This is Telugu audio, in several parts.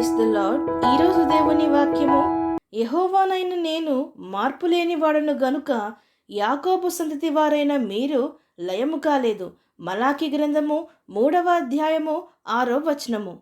Praise the lord. ఈరోజు దేవుని వాక్యము, యెహోవానైన నేను మార్పు లేని వాడను గనుక యాకోబు సంతతి వారైన మీరు లయము కాలేదు. మలాకి గ్రంథము 3వ అధ్యాయము 6వ వచనము.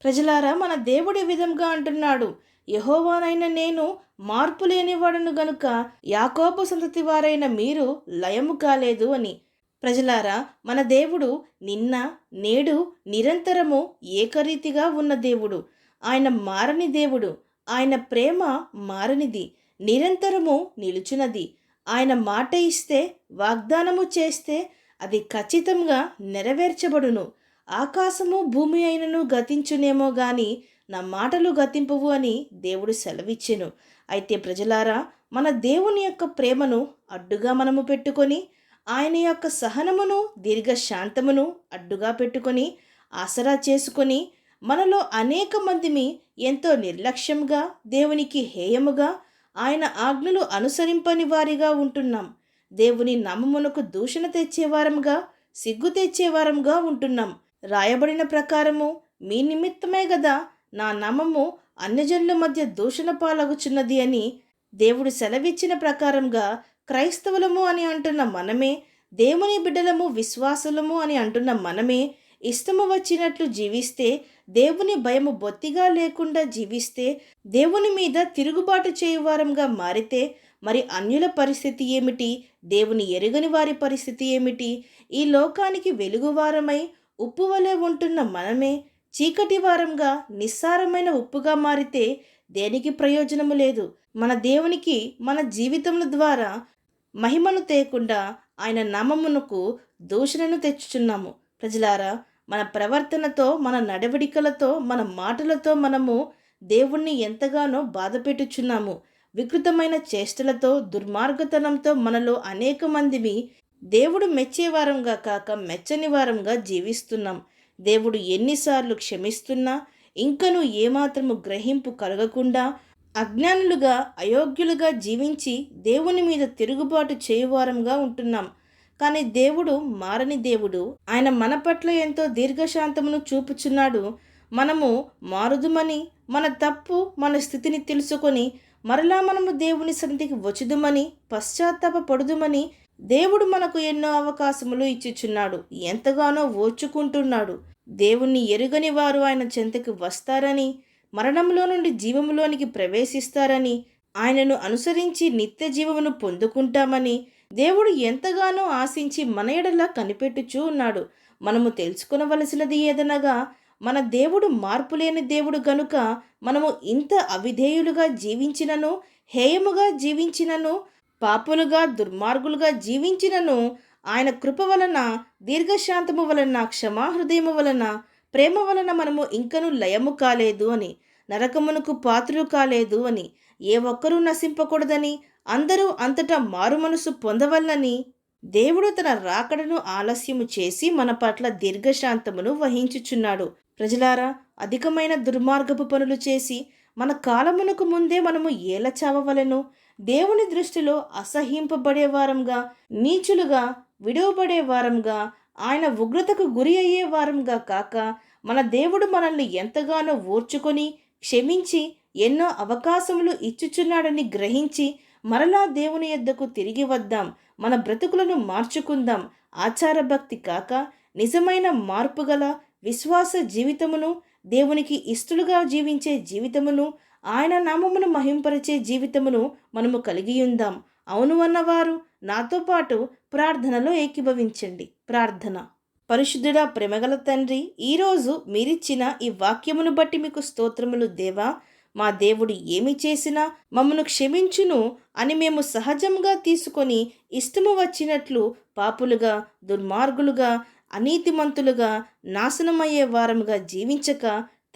ప్రజలారా, మన దేవుడి విధంగా అంటున్నాడు, యెహోవానైన నేను మార్పు లేని వాడను గనుక యాకోబు సంతతి వారైన మీరు లయము కాలేదు అని. ప్రజలారా, మన దేవుడు నిన్న నేడు నిరంతరము ఏకరీతిగా ఉన్న దేవుడు. ఆయన మారని దేవుడు. ఆయన ప్రేమ మారనిది, నిరంతరము నిలుచున్నది. ఆయన మాట ఇస్తే, వాగ్దానము చేస్తే అది ఖచ్చితంగా నెరవేర్చబడును. ఆకాశము భూమి అయినను గతించునేమో గాని నా మాటలు గతింపువు అని దేవుడు సెలవిచ్చెను. అయితే ప్రజలారా, మన దేవుని యొక్క ప్రేమను అడ్డుగా మనము పెట్టుకొని, ఆయన యొక్క సహనమును దీర్ఘశాంతమును అడ్డుగా పెట్టుకొని ఆసరా చేసుకొని, మనలో అనేక మందిమి ఎంతో నిర్లక్ష్యంగా, దేవునికి హేయముగా, ఆయన ఆజ్ఞలు అనుసరింపని వారిగా ఉంటున్నాం. దేవుని నామమునకు దూషణ తెచ్చేవారంగా, సిగ్గు తెచ్చేవారంగా ఉంటున్నాం. రాయబడిన ప్రకారము మీ నిమిత్తమే గదా నా నామము అన్యజనుల మధ్య దూషణ పాలగుచున్నది అని దేవుడు సెలవిచ్చిన ప్రకారంగా క్రైస్తవులము అని అంటున్న మనమే, దేవుని బిడ్డలము విశ్వాసులము అని అంటున్న మనమే ఇష్టము వచ్చినట్లు జీవిస్తే, దేవుని భయము బొత్తిగా లేకుండా జీవిస్తే, దేవుని మీద తిరుగుబాటు చేయువారంగా మారితే మరి అన్యుల పరిస్థితి ఏమిటి? దేవుని ఎరుగని వారి పరిస్థితి ఏమిటి? ఈ లోకానికి వెలుగువారమై ఉప్పు వలె ఉంటున్న మనమే చీకటి వారంగా నిస్సారమైన ఉప్పుగా మారితే దేనికి ప్రయోజనము లేదు. మన దేవునికి మన జీవితముల ద్వారా మహిమను తేకుండా ఆయన నామమునకు దూషణను తెచ్చుచున్నాము. ప్రజలారా, మన ప్రవర్తనతో, మన నడవడికలతో, మన మాటలతో మనము దేవుణ్ణి ఎంతగానో బాధపెట్టుచున్నాము. వికృతమైన చేష్టలతో, దుర్మార్గతనంతో మనలో అనేక మందిమి దేవుడు మెచ్చేవారంగా కాక మెచ్చని వారంగా జీవిస్తున్నాం. దేవుడు ఎన్నిసార్లు క్షమిస్తున్నా ఇంకనూ ఏమాత్రము గ్రహింపు కలగకుండా అజ్ఞానులుగా, అయోగ్యులుగా జీవించి దేవుని మీద తిరుగుబాటు చేయువారంగా ఉంటున్నాం. కానీ దేవుడు మారని దేవుడు. ఆయన మన పట్ల ఎంతో దీర్ఘశాంతమును చూపుచున్నాడు. మనము మారుదుమని, మన తప్పు, మన స్థితిని తెలుసుకొని మరలా మనము దేవుని సన్నిధికి వచ్చుదుమని, పశ్చాత్తాపపడుదుమని దేవుడు మనకు ఎన్నో అవకాశములు ఇచ్చుచున్నాడు. ఎంతగానో ఓర్చుకుంటున్నాడు. దేవుణ్ణి ఎరుగని వారు ఆయన చెంతకు వస్తారని, మరణంలో నుండి జీవములోనికి ప్రవేశిస్తారని, ఆయనను అనుసరించి నిత్య జీవమును పొందుకుంటామని దేవుడు ఎంతగానో ఆశించి మన ఎడల కనిపెట్టుచూ ఉన్నాడు. మనము తెలుసుకొనవలసినది ఏదనగా, మన దేవుడు మార్పులేని దేవుడు గనుక మనము ఇంత అవిధేయులుగా జీవించినను, హేయముగా జీవించినను, పాపులుగా దుర్మార్గులుగా జీవించినను ఆయన కృప వలన, దీర్ఘశాంతము వలన, క్షమాహృదయము వలన, ప్రేమ వలన మనము ఇంకనూ లయము కాలేదు అని, నరకమునకు పాత్రులు కాలేదు అని, ఏ ఒక్కరూ నశింపకూడదని, అందరూ అంతటా మారు మనసు పొందవలనని దేవుడు తన రాకడను ఆలస్యము చేసి మన పట్ల దీర్ఘశాంతమును వహించుచున్నాడు. ప్రజలారా, అధికమైన దుర్మార్గపు పనులు చేసి మన కాలమునకు ముందే మనము ఏల చావవలెను. దేవుని దృష్టిలో అసహ్యింపబడే వారంగా, నీచులుగా, విడువబడే వారంగా, ఆయన ఉగ్రతకు గురి అయ్యే వారంగా కాక, మన దేవుడు మనల్ని ఎంతగానో ఓర్చుకొని క్షమించి ఎన్నో అవకాశములు ఇచ్చుచున్నాడని గ్రహించి మరలా దేవుని యొద్దకు తిరిగి వద్దాం. మన బ్రతుకులను మార్చుకుందాం. ఆచార భక్తి కాక నిజమైన మార్పు గల విశ్వాస జీవితమును, దేవునికి ఇష్టలుగా జీవించే జీవితమును, ఆయన నామమును మహింపరిచే జీవితమును మనము కలిగి ఉందాం. అవును అన్నవారు నాతో పాటు ప్రార్థనలో ఏకీభవించండి. ప్రార్థన. పరిశుద్ధుడా, ప్రేమగల తండ్రి, ఈరోజు మీరిచ్చిన ఈ వాక్యమును బట్టి మీకు స్తోత్రములు దేవా. మా దేవుడు ఏమి చేసినా మమ్మను క్షమించును అని మేము సహజంగా తీసుకొని ఇష్టము వచ్చినట్లు పాపులుగా, దుర్మార్గులుగా, అనీతిమంతులుగా, నాశనమయ్యే వారముగా జీవించక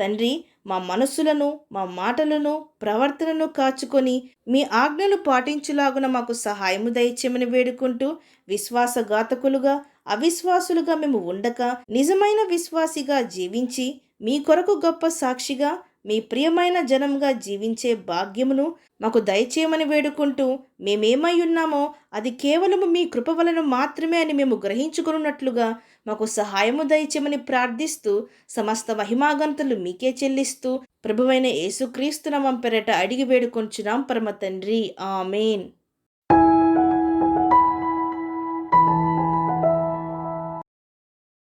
తండ్రి, మా మనస్సులను, మా మాటలను, ప్రవర్తనను కాచుకొని మీ ఆజ్ఞలు పాటించులాగున మాకు సహాయము దయచేయమని వేడుకుంటూ, విశ్వాసఘాతకులుగా, అవిశ్వాసులుగా మేము ఉండక నిజమైన విశ్వాసిగా జీవించి మీ కొరకు గొప్ప సాక్షిగా, మీ ప్రియమైన జనంగా జీవించే భాగ్యమును మాకు దయచేయమని వేడుకుంటూ, మేమేమై ఉన్నామో అది కేవలము మీ కృప వలన మాత్రమే అని మేము గ్రహించుకున్నట్లుగా మాకు సహాయము దయచేయమని ప్రార్థిస్తూ సమస్త మహిమాగంతులు మీకే చెల్లిస్తూ ప్రభువైన యేసుక్రీస్తు నామం పేరట అడిగి వేడుకొంచున్నాం పరమ తండ్రి. ఆమేన్.